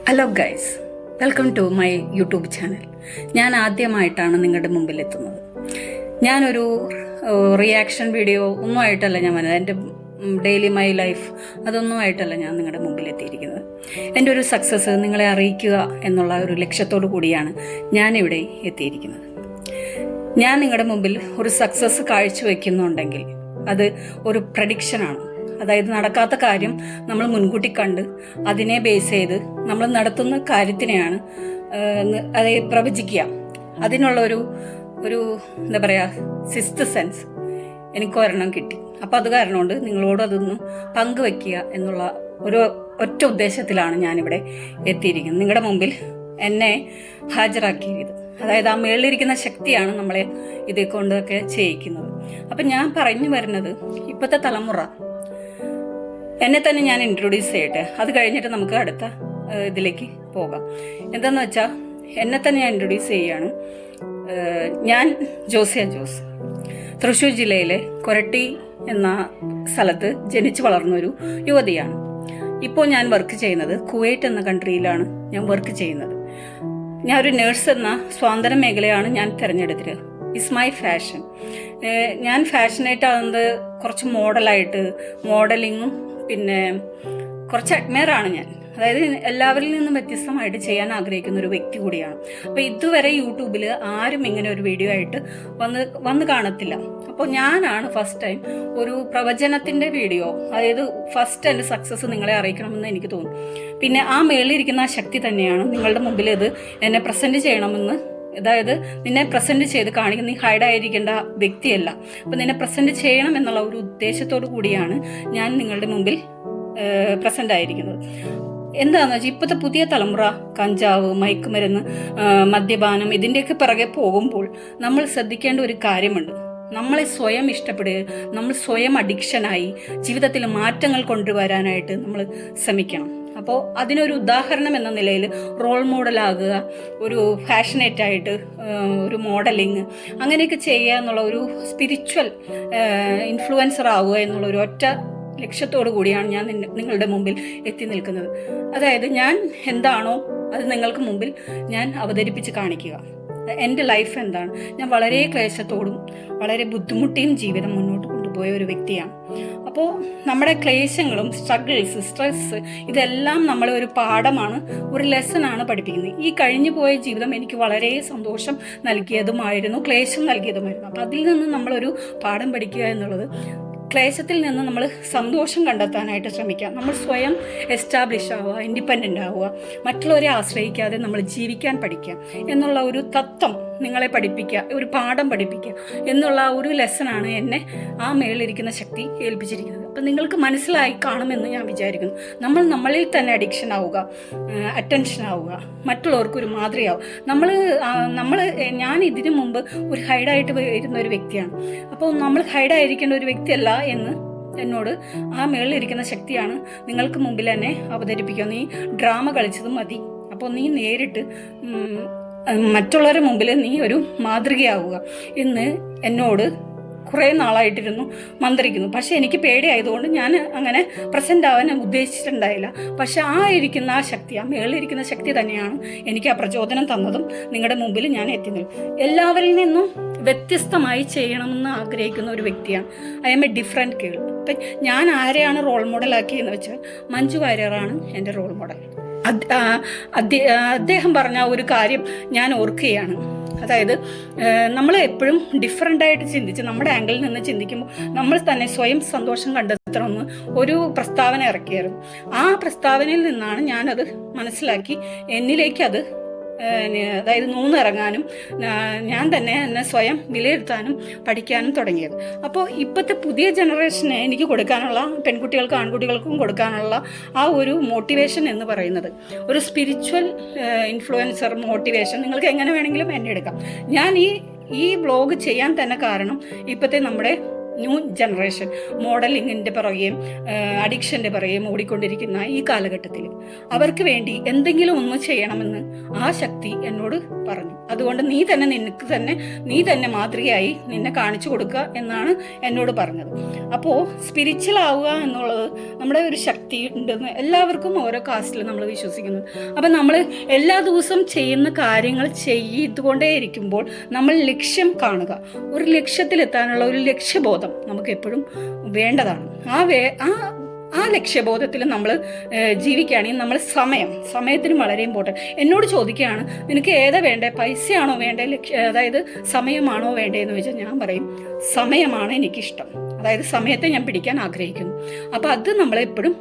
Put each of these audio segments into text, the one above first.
Hello guys, welcome to my YouTube channel. ഞാൻ ആദ്യമായിട്ടാണ് നിങ്ങളുടെ മുമ്പിൽ എത്തുന്നത്. ഞാനൊരു റിയാക്ഷൻ വീഡിയോ ഒന്നും ആയിട്ടല്ല ഞാൻ വന്നത്. എൻ്റെ ഡെയിലി മൈ ലൈഫ് അതൊന്നും ആയിട്ടല്ല ഞാൻ നിങ്ങളുടെ മുമ്പിൽ എത്തിയിരിക്കുന്നത്. എൻ്റെ ഒരു സക്സസ് നിങ്ങളെ അറിയിക്കുക എന്നുള്ള ഒരു ലക്ഷ്യത്തോടു കൂടിയാണ് ഞാനിവിടെ എത്തിയിരിക്കുന്നത്. ഞാൻ നിങ്ങളുടെ മുമ്പിൽ ഒരു സക്സസ് കാഴ്ചവെക്കുന്നുണ്ടെങ്കിൽ അത് ഒരു പ്രഡിക്ഷനാണ്. അതായത് നടക്കാത്ത കാര്യം നമ്മൾ മുൻകൂട്ടി കണ്ട് അതിനെ ബേസ് ചെയ്ത് നമ്മൾ നടത്തുന്ന കാര്യത്തിനെയാണ് അത് പ്രവചിക്കുക. അതിനുള്ള ഒരു എന്താ പറയുക, സിക്സ്ത് സെൻസ് എനിക്ക് ഒരെണ്ണം കിട്ടി. അപ്പം അത് കാരണം കൊണ്ട് നിങ്ങളോട് അതൊന്ന് പങ്കുവെക്കുക എന്നുള്ള ഒരു ഒറ്റ ഉദ്ദേശത്തിലാണ് ഞാനിവിടെ എത്തിയിരിക്കുന്നത്, നിങ്ങളുടെ മുമ്പിൽ എന്നെ ഹാജരാക്കിയത്. അതായത് ആ മേളിലിരിക്കുന്ന ശക്തിയാണ് നമ്മളെ ഇതേ കൊണ്ടൊക്കെ ചെയ്യിക്കുന്നത്. അപ്പം ഞാൻ പറഞ്ഞു വരുന്നത്, ഇപ്പോഴത്തെ തലമുറ, എന്നെ തന്നെ ഞാൻ ഇൻട്രൊഡ്യൂസ് ചെയ്യട്ടെ, അത് കഴിഞ്ഞിട്ട് നമുക്ക് അടുത്ത ഇതിലേക്ക് പോകാം. എന്താന്ന് വെച്ചാൽ എന്നെ തന്നെ ഞാൻ ഇൻട്രൊഡ്യൂസ് ചെയ്യുകയാണ്. ഞാൻ ജോസിയ ജോസ്, തൃശ്ശൂർ ജില്ലയിലെ കൊരട്ടി എന്ന സ്ഥലത്ത് ജനിച്ചു വളർന്നൊരു യുവതിയാണ്. ഇപ്പോൾ ഞാൻ വർക്ക് ചെയ്യുന്നത് കുവൈറ്റ് എന്ന കൺട്രിയിലാണ് ഞാൻ വർക്ക് ചെയ്യുന്നത്. ഞാൻ ഒരു നേഴ്സ് എന്ന സ്വാതന്ത്ര്യ മേഖലയാണ് ഞാൻ തിരഞ്ഞെടുത്തത്. It's my fashion. ഞാൻ ഫാഷനേറ്റ് ആകുന്നത് കുറച്ച് മോഡലിങ്ങും പിന്നെ കുറച്ച് അഡ്മയറാണ് ഞാൻ. അതായത് എല്ലാവരിൽ നിന്നും വ്യത്യസ്തമായിട്ട് ചെയ്യാൻ ആഗ്രഹിക്കുന്ന ഒരു വ്യക്തി കൂടിയാണ്. അപ്പോൾ ഇതുവരെ യൂട്യൂബിൽ ആരും ഇങ്ങനെ ഒരു വീഡിയോ ആയിട്ട് വന്ന് കാണത്തില്ല. അപ്പോൾ ഞാനാണ് ഫസ്റ്റ് ടൈം ഒരു പ്രവചനത്തിന്റെ വീഡിയോ, അതായത് ഫസ്റ്റ് എൻ്റെ സക്സസ് നിങ്ങളെ അറിയിക്കണമെന്ന് എനിക്ക് തോന്നി. പിന്നെ ആ മേളിലിരിക്കുന്ന ആ ശക്തി തന്നെയാണ് നിങ്ങളുടെ മുമ്പിൽ ഇത് എന്നെ പ്രസന്റ് ചെയ്യണമെന്ന്, അതായത് നിന്നെ പ്രസന്റ് ചെയ്ത് കാണിക്കുന്ന, നീ ഹൈഡായിരിക്കേണ്ട വ്യക്തിയല്ല, അപ്പൊ നിന്നെ പ്രസന്റ് ചെയ്യണം എന്നുള്ള ഒരു ഉദ്ദേശത്തോടു കൂടിയാണ് ഞാൻ നിങ്ങളുടെ മുമ്പിൽ പ്രസന്റ് ആയിരിക്കുന്നത്. എന്താണെന്ന് വെച്ചാൽ ഇപ്പോഴത്തെ പുതിയ തലമുറ കഞ്ചാവ്, മയക്കുമരുന്ന്, മദ്യപാനം ഇതിൻ്റെയൊക്കെ പിറകെ പോകുമ്പോൾ നമ്മൾ ശ്രദ്ധിക്കേണ്ട ഒരു കാര്യമുണ്ട്. നമ്മളെ സ്വയം ഇഷ്ടപ്പെടുക, നമ്മൾ സ്വയം അഡിക്ഷനായി ജീവിതത്തിൽ മാറ്റങ്ങൾ കൊണ്ടുവരാനായിട്ട് നമ്മൾ ശ്രമിക്കണം. അപ്പോൾ അതിനൊരു ഉദാഹരണം എന്ന നിലയിൽ റോൾ മോഡലാകുക, ഒരു ഫാഷനേറ്റായിട്ട് ഒരു മോഡലിങ് അങ്ങനെയൊക്കെ ചെയ്യുക എന്നുള്ള ഒരു സ്പിരിച്വൽ ഇൻഫ്ലുവൻസർ ആവുക എന്നുള്ള ഒരു ഒറ്റ ലക്ഷ്യത്തോടു കൂടിയാണ് ഞാൻ നിങ്ങളുടെ മുമ്പിൽ എത്തി നിൽക്കുന്നത്. അതായത് ഞാൻ എന്താണോ അത് നിങ്ങൾക്ക് മുമ്പിൽ ഞാൻ അവതരിപ്പിച്ച് കാണിക്കുക. എൻ്റെ ലൈഫ് എന്താണ്, ഞാൻ വളരെ ക്ലേശത്തോടും വളരെ ബുദ്ധിമുട്ടിയും ജീവിതം മുന്നോട്ട് കൊണ്ടുപോയ ഒരു വ്യക്തിയാണ്. അപ്പോൾ നമ്മുടെ ക്ലേശങ്ങളും സ്ട്രഗിൾസ്, സ്ട്രെസ് ഇതെല്ലാം നമ്മളെ ഒരു പാഠമാണ്, ഒരു ലെസണാണ് പഠിപ്പിക്കുന്നത്. ഈ കഴിഞ്ഞു പോയ ജീവിതം എനിക്ക് വളരെ സന്തോഷം നൽകിയതുമായിരുന്നു, ക്ലേശം നൽകിയതുമായിരുന്നു. അപ്പം അതിൽ നിന്ന് നമ്മളൊരു പാഠം പഠിക്കുക എന്നുള്ളത്, ക്ലേശത്തിൽ നിന്ന് നമ്മൾ സന്തോഷം കണ്ടെത്താനായിട്ട് ശ്രമിക്കുക. നമ്മൾ സ്വയം എസ്റ്റാബ്ലിഷ് ആവുക, ഇൻഡിപെൻഡൻ്റ് ആവുക, മറ്റുള്ളവരെ ആശ്രയിക്കാതെ നമ്മൾ ജീവിക്കാൻ പഠിക്കുക എന്നുള്ള ഒരു തത്വം നിങ്ങളെ പഠിപ്പിക്കുക, ഒരു പാഠം പഠിപ്പിക്കുക എന്നുള്ള ഒരു ലെസണാണ് എന്നെ ആ മേളിലിരിക്കുന്ന ശക്തി ഏൽപ്പിച്ചിരിക്കുന്നത്. അപ്പം നിങ്ങൾക്ക് മനസ്സിലായി കാണുമെന്ന് ഞാൻ വിചാരിക്കുന്നു. നമ്മളിൽ തന്നെ അഡിക്ഷൻ ആവുക, അറ്റൻഷൻ ആവുക, മറ്റുള്ളവർക്കൊരു മാതൃകയാവുക. ഞാൻ ഇതിനു മുമ്പ് ഒരു ഹൈഡായിട്ട് വരുന്ന ഒരു വ്യക്തിയാണ്. അപ്പോൾ നമ്മൾ ഹൈഡായിരിക്കേണ്ട ഒരു വ്യക്തിയല്ല എന്ന് എന്നോട് ആ മേളിലിരിക്കുന്ന ശക്തിയാണ് നിങ്ങൾക്ക് മുമ്പിൽ എന്നെ അവതരിപ്പിക്കുക. നീ ഡ്രാമ കളിച്ചത് മതി, അപ്പോൾ നീ നേരിട്ട് മറ്റുള്ളവരുടെ മുമ്പിൽ നീ ഒരു മാതൃകയാവുക എന്ന് എന്നോട് കുറേ നാളായിട്ടിരുന്നു മന്ത്രിക്കുന്നു. പക്ഷെ എനിക്ക് പേടിയായതുകൊണ്ട് ഞാൻ അങ്ങനെ പ്രസന്റ് ആവാൻ ഉദ്ദേശിച്ചിട്ടുണ്ടായില്ല. പക്ഷെ ആ ശക്തി, ആ മേളിലിരിക്കുന്ന ശക്തി തന്നെയാണ് എനിക്ക് ആ പ്രചോദനം തന്നതും നിങ്ങളുടെ മുമ്പിൽ ഞാൻ എത്തുന്നത്. എല്ലാവരിൽ നിന്നും വ്യത്യസ്തമായി ചെയ്യണമെന്ന് ആഗ്രഹിക്കുന്ന ഒരു വ്യക്തിയാണ്. I M A different girl. അപ്പം ഞാൻ ആരെയാണ് റോൾ മോഡലാക്കിയെന്ന് വെച്ചാൽ മഞ്ജു വാര്യറാണ് എൻ്റെ റോൾ മോഡൽ. അദ്ദേഹം പറഞ്ഞ ഒരു കാര്യം ഞാൻ ഓർക്കുകയാണ്. അതായത് നമ്മൾ എപ്പോഴും ഡിഫറൻ്റായിട്ട് ചിന്തിച്ച് നമ്മുടെ ആംഗിളിൽ നിന്ന് ചിന്തിക്കുമ്പോൾ നമ്മൾ തന്നെ സ്വയം സന്തോഷം കണ്ടെത്തണമെന്ന് ഒരു പ്രസ്താവന ഇറക്കിയായിരുന്നു. ആ പ്രസ്താവനയിൽ നിന്നാണ് ഞാനത് മനസ്സിലാക്കി എന്നിലേക്ക് അത് അതായത് നൂന്നിറങ്ങാനും ഞാൻ തന്നെ എന്നെ സ്വയം വിലയിരുത്താനും പഠിക്കാനും തുടങ്ങിയത്. അപ്പോൾ ഇപ്പോഴത്തെ പുതിയ ജനറേഷന് എനിക്ക് കൊടുക്കാനുള്ള, പെൺകുട്ടികൾക്കും ആൺകുട്ടികൾക്കും കൊടുക്കാനുള്ള ആ ഒരു മോട്ടിവേഷൻ എന്ന് പറയുന്നത് ഒരു സ്പിരിച്വൽ ഇൻഫ്ലുവൻസർ മോട്ടിവേഷൻ, നിങ്ങൾക്ക് എങ്ങനെ വേണമെങ്കിലും എന്നെ എടുക്കാം. ഞാൻ ഈ വ്ലോഗ് ചെയ്യാൻ തന്നെ കാരണം ഇപ്പോഴത്തെ നമ്മുടെ ന്യൂ ജനറേഷൻ മോഡലിങ്ങിൻ്റെ പുറകെയും അഡിക്ഷൻ്റെ പുറകെയും ഓടിക്കൊണ്ടിരിക്കുന്ന ഈ കാലഘട്ടത്തിൽ അവർക്ക് വേണ്ടി എന്തെങ്കിലും ഒന്ന് ചെയ്യണമെന്ന് ആ ശക്തി എന്നോട് പറഞ്ഞു. അതുകൊണ്ട് നീ തന്നെ മാതൃകയായി നിന്നെ കാണിച്ചു കൊടുക്കുക എന്നാണ് എന്നോട് പറഞ്ഞത്. അപ്പോൾ സ്പിരിച്വൽ ആവുക എന്നുള്ളത് നമ്മുടെ ഒരു ശക്തി ഉണ്ടെന്ന് എല്ലാവർക്കും ഓരോ കാസ്റ്റിൽ നമ്മൾ വിശ്വസിക്കുന്നു. അപ്പം നമ്മൾ എല്ലാ ദിവസവും ചെയ്യുന്ന കാര്യങ്ങൾ ചെയ്തുകൊണ്ടേ ഇരിക്കുമ്പോൾ നമ്മൾ ലക്ഷ്യം കാണുക, ഒരു ലക്ഷ്യത്തിലെത്താനുള്ള ഒരു ലക്ഷ്യബോധം നമുക്ക് എപ്പോഴും വേണ്ടതാണ്. ആ ലക്ഷ്യബോധത്തിൽ നമ്മൾ ജീവിക്കുകയാണെങ്കിൽ നമ്മൾ സമയത്തിന് വളരെ ഇമ്പോർട്ടൻറ്റ്. എന്നോട് ചോദിക്കുകയാണ് നിനക്ക് ഏതാ വേണ്ടേ, പൈസയാണോ വേണ്ടേ, അതായത് സമയമാണോ വേണ്ടതെന്ന് വെച്ചാൽ ഞാൻ പറയും സമയമാണ് എനിക്കിഷ്ടം. അതായത് സമയത്തെ ഞാൻ പിടിക്കാൻ ആഗ്രഹിക്കുന്നു. അപ്പോൾ അത് നമ്മളെപ്പോഴും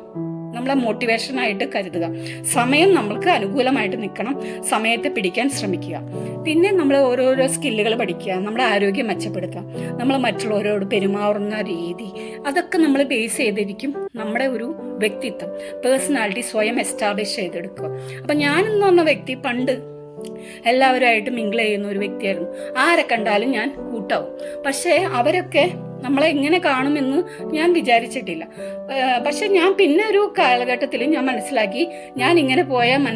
നമ്മളെ മോട്ടിവേഷനായിട്ട് കരുതുക. സമയം നമ്മൾക്ക് അനുകൂലമായിട്ട് നിൽക്കണം, സമയത്തെ പിടിക്കാൻ ശ്രമിക്കുക. പിന്നെ നമ്മൾ ഓരോരോ സ്കില്ലുകൾ പഠിക്കുക, നമ്മുടെ ആരോഗ്യം മെച്ചപ്പെടുത്തുക, നമ്മൾ മറ്റുള്ളവരോട് പെരുമാറുന്ന രീതി, അതൊക്കെ നമ്മൾ ബേസ് ചെയ്തിരിക്കും നമ്മുടെ ഒരു വ്യക്തിത്വം, പേഴ്സണാലിറ്റി സ്വയം എസ്റ്റാബ്ലിഷ് ചെയ്തെടുക്കുക. അപ്പം ഞാനെന്ന് പറഞ്ഞ വ്യക്തി പണ്ട് എല്ലാവരുമായിട്ട് മിങ്കിൾ ചെയ്യുന്ന ഒരു വ്യക്തിയായിരുന്നു. ആരെ കണ്ടാലും ഞാൻ കൂട്ടാവും. പക്ഷേ അവരൊക്കെ നമ്മളെ എങ്ങനെ കാണുമെന്ന് ഞാൻ വിചാരിച്ചിട്ടില്ല. പക്ഷെ ഞാൻ പിന്നെ ഒരു കാലഘട്ടത്തിൽ ഞാൻ മനസ്സിലാക്കി ഞാൻ ഇങ്ങനെ പോയാൽ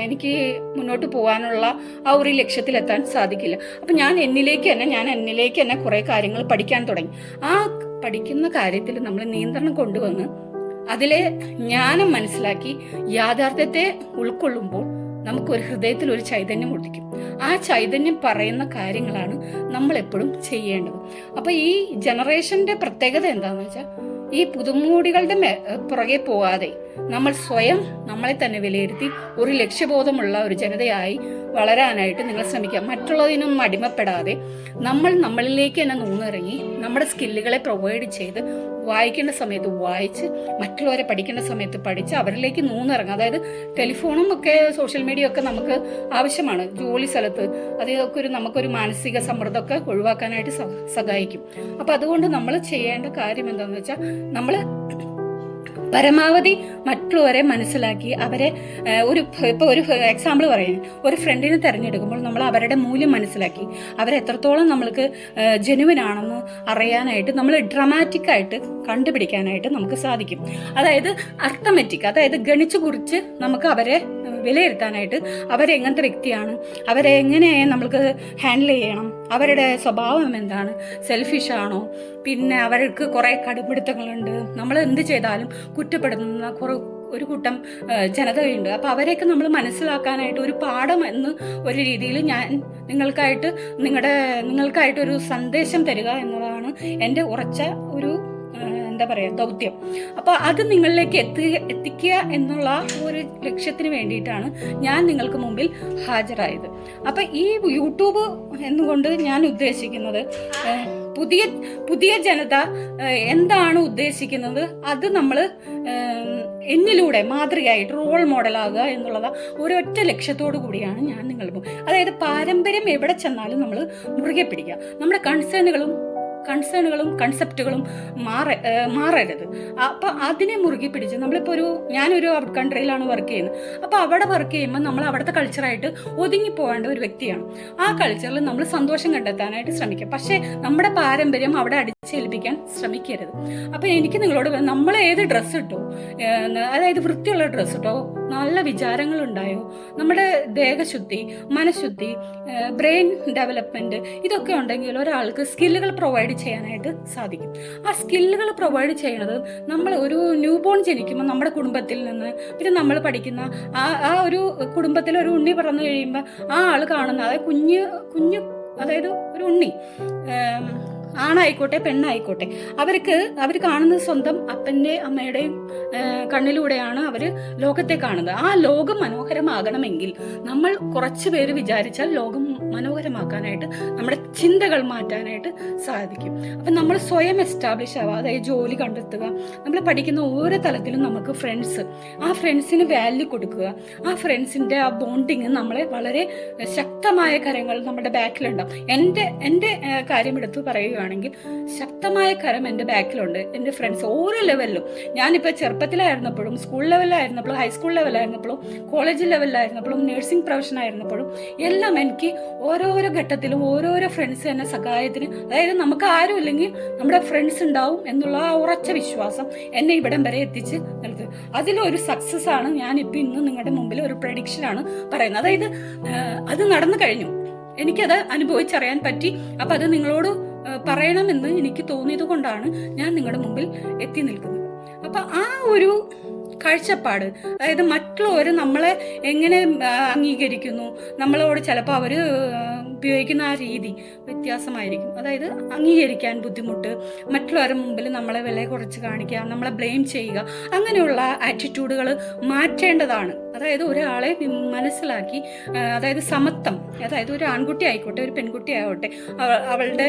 എനിക്ക് മുന്നോട്ട് പോകാനുള്ള ആ ഒരു ലക്ഷ്യത്തിലെത്താൻ സാധിക്കില്ല. അപ്പം ഞാൻ എന്നിലേക്ക് തന്നെ കുറേ കാര്യങ്ങൾ പഠിക്കാൻ തുടങ്ങി. ആ പഠിക്കുന്ന കാര്യത്തിൽ നമ്മൾ നിയന്ത്രണം കൊണ്ടുവന്ന് അതിലെ ജ്ഞാനം മനസ്സിലാക്കി യാഥാർത്ഥ്യത്തെ ഉൾക്കൊള്ളുമ്പോൾ നമുക്കൊരു ഹൃദയത്തിൽ ഒരു ചൈതന്യം ഉദിക്കും. ആ ചൈതന്യം പറയുന്ന കാര്യങ്ങളാണ് നമ്മൾ എപ്പോഴും ചെയ്യേണ്ടത്. അപ്പൊ ഈ ജനറേഷന്റെ പ്രത്യേകത എന്താണെന്ന് വെച്ചാൽ ഈ പുതുമോടികളുടെ പുറകെ പോവാതെ നമ്മൾ സ്വയം നമ്മളെ തന്നെ വിലയിരുത്തി ഒരു ലക്ഷ്യബോധമുള്ള ഒരു ജനതയായി വളരാനായിട്ട് നിങ്ങൾ ശ്രമിക്കുക. മറ്റുള്ളതിനൊന്നും അടിമപ്പെടാതെ നമ്മളിലേക്ക് തന്നെ നൂന്നിറങ്ങി നമ്മുടെ സ്കില്ലുകളെ പ്രൊവൈഡ് ചെയ്ത് വായിക്കേണ്ട സമയത്ത് വായിച്ച്, മറ്റുള്ളവരെ പഠിക്കേണ്ട സമയത്ത് പഠിച്ച് അവരിലേക്ക് നൂന്നിറങ്ങുക. അതായത് ടെലിഫോണും ഒക്കെ സോഷ്യൽ മീഡിയ ഒക്കെ നമുക്ക് ആവശ്യമാണ് ജോലി സ്ഥലത്ത്. അതൊക്കെ നമുക്കൊരു മാനസിക സമ്മർദ്ദമൊക്കെ ഒഴിവാക്കാനായിട്ട് സഹായിക്കും. അപ്പം അതുകൊണ്ട് നമ്മൾ ചെയ്യേണ്ട കാര്യം എന്താണെന്ന് വെച്ചാൽ നമ്മൾ പരമാവധി മറ്റുള്ളവരെ മനസ്സിലാക്കി അവരെ ഇപ്പോൾ ഒരു എക്സാമ്പിൾ പറയുന്നത്, ഒരു ഫ്രണ്ടിനെ തിരഞ്ഞെടുക്കുമ്പോൾ നമ്മൾ അവരുടെ മൂല്യം മനസ്സിലാക്കി അവരെത്രത്തോളം നമ്മൾക്ക് ജെനുവിൻ ആണെന്ന് അറിയാനായിട്ട് നമ്മൾ ഡ്രമാറ്റിക് ആയിട്ട് കണ്ടുപിടിക്കാനായിട്ട് നമുക്ക് സാധിക്കും. അതായത് അർത്ഥമെറ്റിക്, അതായത് ഗണിച്ചു കുറിച്ച് നമുക്ക് അവരെ വിലയിരുത്താനായിട്ട് അവരെങ്ങനത്തെ വ്യക്തിയാണ്, അവരെ എങ്ങനെ നമ്മൾക്ക് ഹാൻഡിൽ ചെയ്യണം, അവരുടെ സ്വഭാവം എന്താണ്, സെൽഫിഷ് ആണോ, പിന്നെ അവർക്ക് കുറേ കടുംപിടുത്തങ്ങളുണ്ട്, നമ്മൾ എന്ത് ചെയ്താലും കുറ്റപ്പെടുന്ന ഒരു കൂട്ടം ജനതയുണ്ട്. അപ്പോൾ അവരെയൊക്കെ നമ്മൾ മനസ്സിലാക്കാനായിട്ട് ഒരു പാഠം എന്ന് ഒരു രീതിയിൽ ഞാൻ നിങ്ങൾക്കായിട്ട് ഒരു സന്ദേശം തരിക എന്നുള്ളതാണ് എൻ്റെ ഉറച്ച ഒരു ദൗത്യം. അപ്പോൾ അത് നിങ്ങളിലേക്ക് എത്തിക്കുക എന്നുള്ള ഒരു ലക്ഷ്യത്തിന് വേണ്ടിയിട്ടാണ് ഞാൻ നിങ്ങൾക്ക് മുമ്പിൽ ഹാജരായത്. അപ്പം ഈ യൂട്യൂബ് എന്നുകൊണ്ട് ഞാൻ ഉദ്ദേശിക്കുന്നത് പുതിയ ജനത എന്താണ് ഉദ്ദേശിക്കുന്നത് അത് നമ്മൾ എന്നിലൂടെ മാതൃകയായിട്ട് റോൾ മോഡലാകുക എന്നുള്ളത് ഒരൊറ്റ ലക്ഷ്യത്തോടു കൂടിയാണ് ഞാൻ അതായത് പാരമ്പര്യം എവിടെ ചെന്നാലും നമ്മൾ മുറുകെ പിടിക്കുക. നമ്മുടെ കൺസേണുകളും കൺസെപ്റ്റുകളും മാറരുത്. അപ്പൊ അതിനെ മുറുകി പിടിച്ച് നമ്മളിപ്പോൾ ഞാനൊരു ഔട്ട് കൺട്രിയിലാണ് വർക്ക് ചെയ്യുന്നത്. അപ്പൊ അവിടെ വർക്ക് ചെയ്യുമ്പോൾ നമ്മൾ അവിടുത്തെ കൾച്ചറായിട്ട് ഒതുങ്ങിപ്പോകേണ്ട ഒരു വ്യക്തിയാണ്. ആ കൾച്ചറിൽ നമ്മൾ സന്തോഷം കണ്ടെത്താനായിട്ട് ശ്രമിക്കുക. പക്ഷേ നമ്മുടെ പാരമ്പര്യം അവിടെ അടിച്ചേൽപ്പിക്കാൻ ശ്രമിക്കരുത്. അപ്പൊ എനിക്ക് നിങ്ങളോട് നമ്മൾ ഏത് ഡ്രസ്സ് ഇട്ടോ, അതായത് വൃത്തിയുള്ള ഡ്രസ്സ് ഇട്ടോ, നല്ല വിചാരങ്ങൾ ഉണ്ടായോ, നമ്മുടെ ദേഹശുദ്ധി, മനഃശുദ്ധി, ബ്രെയിൻ ഡെവലപ്മെന്റ്, ഇതൊക്കെ ഉണ്ടെങ്കിൽ ഒരാൾക്ക് സ്കില്ലുകൾ പ്രൊവൈഡ് ചെയ്യാനായിട്ട് സാധിക്കും. ആ സ്കില്ലുകൾ പ്രൊവൈഡ് ചെയ്യുന്നത് നമ്മൾ ഒരു ന്യൂ ബോൺ ജനിക്കുമ്പോൾ നമ്മുടെ കുടുംബത്തിൽ നിന്ന്, പിന്നെ നമ്മൾ പഠിക്കുന്ന ആ ഒരു കുടുംബത്തിൽ ഒരു ഉണ്ണി പിറന്നു കഴിയുമ്പോൾ ആ ആൾ കാണുന്ന അതായത് കുഞ്ഞു അതായത് ഒരു ഉണ്ണി ആണായിക്കോട്ടെ പെണ്ണായിക്കോട്ടെ, അവർ കാണുന്നത് സ്വന്തം അപ്പൻ്റെ അമ്മയുടെയും കണ്ണിലൂടെയാണ് അവർ ലോകത്തെ കാണുന്നത്. ആ ലോകം മനോഹരമാകണമെങ്കിൽ നമ്മൾ കുറച്ച് പേര് വിചാരിച്ചാൽ ലോകം മനോഹരമാക്കാനായിട്ട് നമ്മുടെ ചിന്തകൾ മാറ്റാനായിട്ട് സാധിക്കും. അപ്പം നമ്മൾ സ്വയം എസ്റ്റാബ്ലിഷ് ആവുക, അതായത് ജോലി കണ്ടെത്തുക. നമ്മൾ പഠിക്കുന്ന ഓരോ തലത്തിലും നമുക്ക് ആ ഫ്രണ്ട്സിന് വാല്യൂ കൊടുക്കുക. ആ ഫ്രണ്ട്സിൻ്റെ ആ ബോണ്ടിങ് നമ്മളെ വളരെ ശക്തമായ കാര്യങ്ങൾ നമ്മുടെ ബാക്കിലുണ്ടാവും. എൻ്റെ കാര്യം എടുത്ത് പറയുക, വിചാരിക്കുകയാണെങ്കിൽ ശക്തമായ കരം എൻ്റെ ബാക്കിലുണ്ട്. എൻ്റെ ഫ്രണ്ട്സ് ഓരോ ലെവലിലും, ഞാനിപ്പോൾ ചെറുപ്പത്തിലായിരുന്നപ്പോഴും, സ്കൂൾ ലെവലിലായിരുന്നപ്പോഴും, ഹൈസ്കൂൾ ലെവലിലായിരുന്നപ്പോഴും, കോളേജ് ലെവലിലായിരുന്നപ്പോഴും, നഴ്സിംഗ് പ്രൊഫഷൻ ആയിരുന്നപ്പോഴും എല്ലാം എനിക്ക് ഓരോരോ ഘട്ടത്തിലും ഓരോരോ ഫ്രണ്ട്സ് എന്നെ സഹായത്തിന്, അതായത് നമുക്ക് ആരും ഇല്ലെങ്കിൽ നമ്മുടെ ഫ്രണ്ട്സ് ഉണ്ടാവും എന്നുള്ള ആ ഉറച്ച വിശ്വാസം എന്നെ ഇവിടം വരെ എത്തിച്ച് നിർത്തുക. അതിലൊരു സക്സസ് ആണ് ഞാനിപ്പോൾ ഇന്ന് നിങ്ങളുടെ മുമ്പിൽ ഒരു പ്രഡിക്ഷൻ ആണ് പറയുന്നത്. അതായത് അത് നടന്നു കഴിഞ്ഞു, എനിക്കത് അനുഭവിച്ചറിയാൻ പറ്റി. അപ്പൊ അത് നിങ്ങളോട് പറയണമെന്ന് എനിക്ക് തോന്നിയത് കൊണ്ടാണ് ഞാൻ നിങ്ങളുടെ മുമ്പിൽ എത്തി നിൽക്കുന്നത്. അപ്പൊ ആ ഒരു കാഴ്ചപ്പാട്, അതായത് മറ്റുള്ളവർ നമ്മളെ എങ്ങനെ അംഗീകരിക്കുന്നു, നമ്മളോട് ചിലപ്പോൾ അവർ ഉപയോഗിക്കുന്ന ആ രീതി വ്യത്യാസമായിരിക്കും. അതായത് അംഗീകരിക്കാൻ ബുദ്ധിമുട്ട്, മറ്റുള്ളവരുടെ മുമ്പിൽ നമ്മളെ വില കുറച്ച് കാണിക്കുക, നമ്മളെ ബ്ലെയിം ചെയ്യുക, അങ്ങനെയുള്ള ആറ്റിറ്റ്യൂഡുകൾ മാറ്റേണ്ടതാണ്. അതായത് ഒരാളെ മനസ്സിലാക്കി, അതായത് സമത്വം, അതായത് ഒരു ആൺകുട്ടി ആയിക്കോട്ടെ ഒരു പെൺകുട്ടി ആയിക്കോട്ടെ അവളുടെ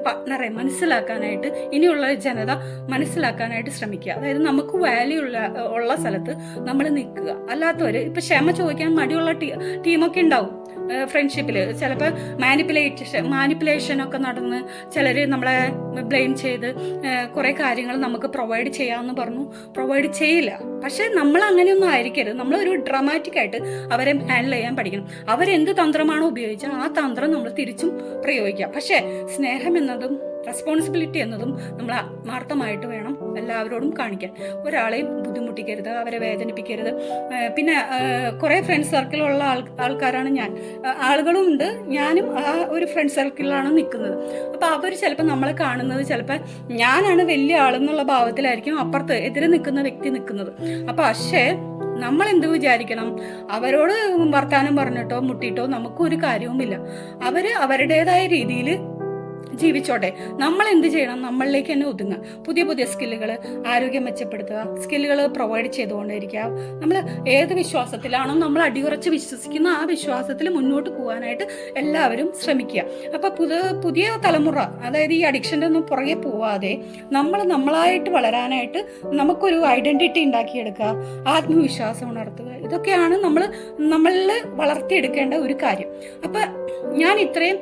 പാർട്ട്ണറെ മനസ്സിലാക്കാനായിട്ട്, ഇനിയുള്ള ജനത മനസ്സിലാക്കാനായിട്ട് ശ്രമിക്കുക. അതായത് നമുക്ക് വാല്യൂ ഉള്ള സ്ഥലത്ത് നമ്മൾ നിൽക്കുക. അല്ലാത്തവര് ഇപ്പൊ ക്ഷമ ചോദിക്കാൻ മടിയുള്ള ടീമൊക്കെ ഉണ്ടാവും ഫ്രണ്ട്ഷിപ്പില്. ചിലപ്പോൾ മാനിപ്പുലേഷൻ ഒക്കെ നടന്ന് ചിലര് നമ്മളെ ബ്ലെയിം ചെയ്ത് കുറെ കാര്യങ്ങൾ നമുക്ക് പ്രൊവൈഡ് ചെയ്യാമെന്ന് പറഞ്ഞു പ്രൊവൈഡ് ചെയ്യില്ല. പക്ഷെ നമ്മൾ അങ്ങനെയൊന്നും ആയിരിക്കരുത്. നമ്മളൊരു ഡ്രാമാറ്റിക് ആയിട്ട് അവരെ ഹാൻഡിൽ ചെയ്യാൻ പഠിക്കണം. അവരെന്ത് തന്ത്രമാണോ ഉപയോഗിച്ചാൽ ആ തന്ത്രം നമ്മൾ തിരിച്ചും പ്രയോഗിക്കാം. പക്ഷെ സ്നേഹം എന്നതും റെസ്പോൺസിബിലിറ്റി എന്നതും നമ്മൾ ആത്മാർത്ഥമായിട്ട് വേണം എല്ലാവരോടും കാണിക്കാൻ. ഒരാളെയും ബുദ്ധിമുട്ടിക്കരുത്, അവരെ വേദനിപ്പിക്കരുത്. പിന്നെ കുറെ ഫ്രണ്ട്സ് സർക്കിളുള്ള ആൾക്കാരാണ് ഞാൻ, ആളുകളും ഉണ്ട്, ഞാനും ആ ഒരു ഫ്രണ്ട് സർക്കിളിലാണ് നിൽക്കുന്നത്. അപ്പൊ അവർ ചിലപ്പോൾ നമ്മളെ കാണുന്നത് ചിലപ്പോൾ ഞാനാണ് വലിയ ആളെന്നുള്ള ഭാവത്തിലായിരിക്കും അപ്പുറത്ത് എതിരെ നിൽക്കുന്ന വ്യക്തി നിൽക്കുന്നത്. അപ്പൊ പക്ഷേ നമ്മൾ എന്ത് വിചാരിക്കണം, അവരോട് വർത്താനം പറഞ്ഞിട്ടോ മുട്ടിയിട്ടോ നമുക്കൊരു കാര്യവുമില്ല. അവര് അവരുടേതായ രീതിയിൽ ജീവിച്ചോട്ടെ. നമ്മൾ എന്ത് ചെയ്യണം, നമ്മളിലേക്ക് തന്നെ ഒതുങ്ങുക. പുതിയ പുതിയ സ്കില്ലുകൾ, ആരോഗ്യം മെച്ചപ്പെടുത്തുക, സ്കില്ലുകൾ പ്രൊവൈഡ് ചെയ്തുകൊണ്ടിരിക്കുക. നമ്മൾ ഏത് വിശ്വാസത്തിലാണോ നമ്മൾ അടിയുറച്ച് വിശ്വസിക്കുന്ന ആ വിശ്വാസത്തിൽ മുന്നോട്ട് പോകാനായിട്ട് എല്ലാവരും ശ്രമിക്കുക. അപ്പൊ പുതിയ തലമുറ, അതായത് ഈ അഡിക്ഷൻ്റെ ഒന്നും പുറകെ പോവാതെ നമ്മളായിട്ട് വളരാനായിട്ട് നമുക്കൊരു ഐഡന്റിറ്റി ഉണ്ടാക്കിയെടുക്കുക, ആത്മവിശ്വാസം ഉണർത്തുക. ഇതൊക്കെയാണ് നമ്മളിൽ വളർത്തിയെടുക്കേണ്ട ഒരു കാര്യം. അപ്പൊ ഞാൻ ഇത്രയും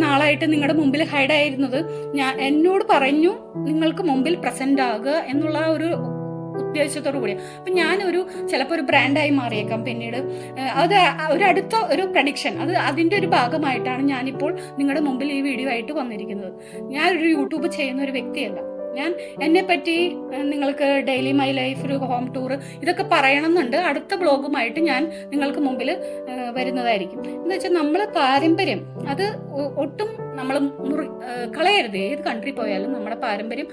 നാളായിട്ട് നിങ്ങളുടെ മുമ്പിൽ ഹൈഡായിരുന്നത് എന്നോട് പറഞ്ഞു നിങ്ങൾക്ക് മുമ്പിൽ പ്രസന്റ് ആകുക എന്നുള്ള ഒരു ഉദ്ദേശത്തോടു കൂടി. അപ്പൊ ഞാനൊരു ചിലപ്പോൾ ഒരു ബ്രാൻഡായി മാറിയേക്കാം പിന്നീട്. അത് അടുത്ത ഒരു പ്രഡിക്ഷൻ, അതിന്റെ ഒരു ഭാഗമായിട്ടാണ് ഞാനിപ്പോൾ നിങ്ങളുടെ മുമ്പിൽ ഈ വീഡിയോ ആയിട്ട് വന്നിരിക്കുന്നത്. ഞാനൊരു യൂട്യൂബ് ചെയ്യുന്ന ഒരു വ്യക്തിയല്ല. ഞാൻ എന്നെ പറ്റി നിങ്ങൾക്ക് ഡെയിലി മൈ ലൈഫ്, ഒരു ഹോം ടൂർ, ഇതൊക്കെ പറയണമെന്നുണ്ട്. അടുത്ത ബ്ലോഗുമായിട്ട് ഞാൻ നിങ്ങൾക്ക് മുമ്പിൽ വരുന്നതായിരിക്കും. എന്ന് വെച്ചാൽ നമ്മൾ പാരമ്പര്യം അത് ഒട്ടും നമ്മൾ കളയരുത്. ഏത് കൺട്രി പോയാലും നമ്മുടെ പാരമ്പര്യം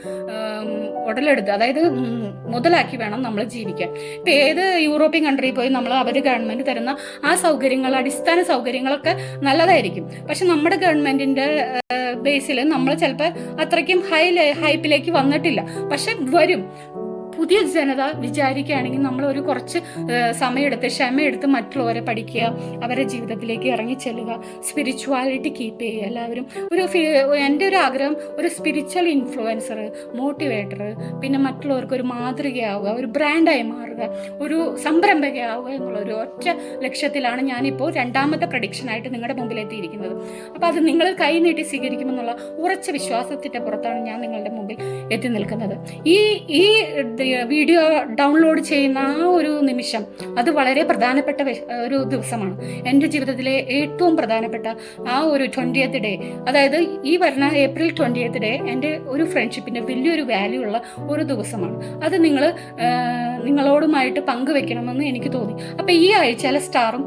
ഉടലെടുത്ത്, അതായത് മുതലാക്കി വേണം നമ്മൾ ജീവിക്കാൻ. ഇപ്പൊ ഏത് യൂറോപ്യൻ കൺട്രി പോയി നമ്മൾ അവർ ഗവൺമെന്റ് തരുന്ന ആ സൗകര്യങ്ങൾ, അടിസ്ഥാന സൗകര്യങ്ങളൊക്കെ നല്ലതായിരിക്കും. പക്ഷെ നമ്മുടെ ഗവൺമെന്റിന്റെ ബേസിൽ നമ്മൾ ചിലപ്പോൾ അത്രയ്ക്കും ഹൈപ്പിലേക്ക് വന്നിട്ടില്ല. പക്ഷെ വരും. പുതിയ ജനത വിചാരിക്കുകയാണെങ്കിൽ നമ്മൾ ഒരു കുറച്ച് സമയമെടുത്ത് ക്ഷമയെടുത്ത് മറ്റുള്ളവരെ പഠിക്കുക, അവരുടെ ജീവിതത്തിലേക്ക് ഇറങ്ങി ചെല്ലുക, സ്പിരിച്വാലിറ്റി കീപ്പ് ചെയ്യുക. എല്ലാവരും എൻ്റെ ഒരു ആഗ്രഹം ഒരു സ്പിരിച്വൽ ഇൻഫ്ലുവൻസർ, മോട്ടിവേറ്റർ, പിന്നെ മറ്റുള്ളവർക്ക് ഒരു മാതൃകയാവുക, ഒരു ബ്രാൻഡായി മാറുക, ഒരു സംരംഭകയാവുക എന്നുള്ള ഒരു ഒറ്റ ലക്ഷ്യത്തിലാണ് ഞാനിപ്പോൾ രണ്ടാമത്തെ പ്രഡിക്ഷനായിട്ട് നിങ്ങളുടെ മുമ്പിൽ എത്തിയിരിക്കുന്നത്. അപ്പോൾ അത് നിങ്ങൾ കൈ നീട്ടി സ്വീകരിക്കുമെന്നുള്ള ഉറച്ച വിശ്വാസത്തിന്റെ പുറത്താണ് ഞാൻ നിങ്ങളുടെ മുമ്പിൽ എത്തി നിൽക്കുന്നത്. ഈ വീഡിയോ ഡൗൺലോഡ് ചെയ്യുന്ന ആ ഒരു നിമിഷം അത് വളരെ പ്രധാനപ്പെട്ട ഒരു ദിവസമാണ്. എൻ്റെ ജീവിതത്തിലെ ഏറ്റവും പ്രധാനപ്പെട്ട ആ ഒരു 20th ഡേ, അതായത് ഈ വരുന്ന April 20th ഡേ എൻ്റെ ഒരു ഫ്രണ്ട്ഷിപ്പിന്റെ വലിയൊരു വാല്യൂ ഉള്ള ഒരു ദിവസമാണ്. അത് നിങ്ങളോടുമായിട്ട് പങ്കുവെക്കണമെന്ന് എനിക്ക് തോന്നി. അപ്പൊ ഈ ആഴ്ചയിലെ സ്റ്റാറും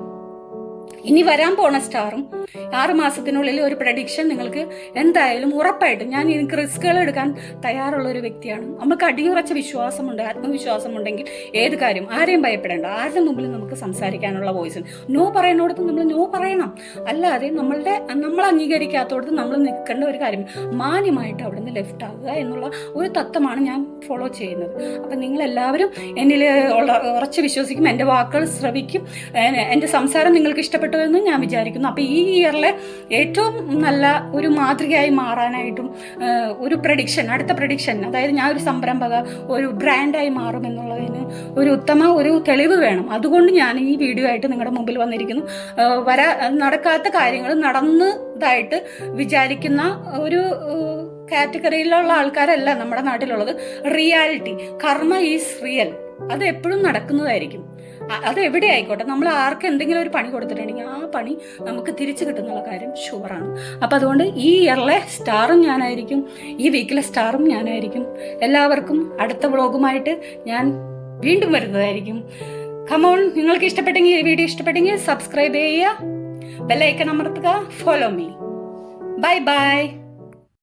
ഇനി വരാൻ പോണ സ്റ്റാറും 6 മാസത്തിനുള്ളിൽ ഒരു പ്രഡിക്ഷൻ നിങ്ങൾക്ക് എന്തായാലും ഉറപ്പായിട്ടും, ഞാൻ എനിക്ക് റിസ്കുകൾ എടുക്കാൻ തയ്യാറുള്ള ഒരു വ്യക്തിയാണ്. നമുക്ക് അടിയുറച്ച വിശ്വാസമുണ്ട്, ആത്മവിശ്വാസമുണ്ടെങ്കിൽ ഏത് കാര്യം ആരെയും ഭയപ്പെടേണ്ട. ആരുടെ മുമ്പിൽ നമുക്ക് സംസാരിക്കാനുള്ള വോയിസ്, നോ പറയുന്നിടത്ത് നമ്മൾ നോ പറയണം. അല്ലാതെ നമ്മൾ അംഗീകരിക്കാത്തടത്ത് നമ്മൾ നിൽക്കേണ്ട ഒരു കാര്യം, മാന്യമായിട്ട് അവിടെ നിന്ന് ലെഫ്റ്റ് ആകുക എന്നുള്ള ഒരു തത്വമാണ് ഞാൻ ഫോളോ ചെയ്യുന്നത്. അപ്പൊ നിങ്ങൾ എല്ലാവരും എന്നിൽ ഉറച്ച് വിശ്വസിക്കും, എൻ്റെ വാക്കുകൾ ശ്രവിക്കും, എൻ്റെ സംസാരം നിങ്ങൾക്ക് ഇഷ്ടപ്പെട്ടു എന്ന് ഞാൻ വിചാരിക്കുന്നു. അപ്പൊ ഈ ഇയറിലെ ഏറ്റവും നല്ല ഒരു മാതൃകയായി മാറാനായിട്ടും ഒരു പ്രഡിക്ഷൻ, അടുത്ത പ്രഡിക്ഷൻ, അതായത് ഞാൻ ഒരു സംരംഭക, ഒരു ബ്രാൻഡായി മാറും എന്നുള്ളതിന് ഒരു തെളിവ് വേണം. അതുകൊണ്ട് ഞാൻ ഈ വീഡിയോ ആയിട്ട് നിങ്ങളുടെ മുമ്പിൽ വന്നിരിക്കുന്നു. നടക്കാത്ത കാര്യങ്ങൾ നടന്നതായിട്ട് വിചാരിക്കുന്ന ഒരു കാറ്റഗറിയിലുള്ള ആൾക്കാരല്ല നമ്മുടെ നാട്ടിലുള്ളത്. റിയാലിറ്റി, കർമ്മ ഈസ് റിയൽ. അത് എപ്പോഴും നടക്കുന്നതായിരിക്കും. അത് എവിടെ ആയിക്കോട്ടെ, നമ്മൾ ആർക്ക് എന്തെങ്കിലും ഒരു പണി കൊടുത്തിട്ടുണ്ടെങ്കിൽ ആ പണി നമുക്ക് തിരിച്ചു കിട്ടുന്നുള്ള കാര്യം ഷുവറാണ്. അപ്പം അതുകൊണ്ട് ഈ ഇയറിലെ സ്റ്റാറും ഞാനായിരിക്കും, ഈ വീക്കിലെ സ്റ്റാറും ഞാനായിരിക്കും. എല്ലാവർക്കും അടുത്ത വ്ളോഗുമായിട്ട് ഞാൻ വീണ്ടും വരുന്നതായിരിക്കും. കമോൺ, നിങ്ങൾക്ക് ഇഷ്ടപ്പെട്ടെങ്കിൽ, ഈ വീഡിയോ ഇഷ്ടപ്പെട്ടെങ്കിൽ സബ്സ്ക്രൈബ് ചെയ്യുക, ബെല്ലൈക്കൺ അമർത്തുക, ഫോളോ മീ. Bye bye.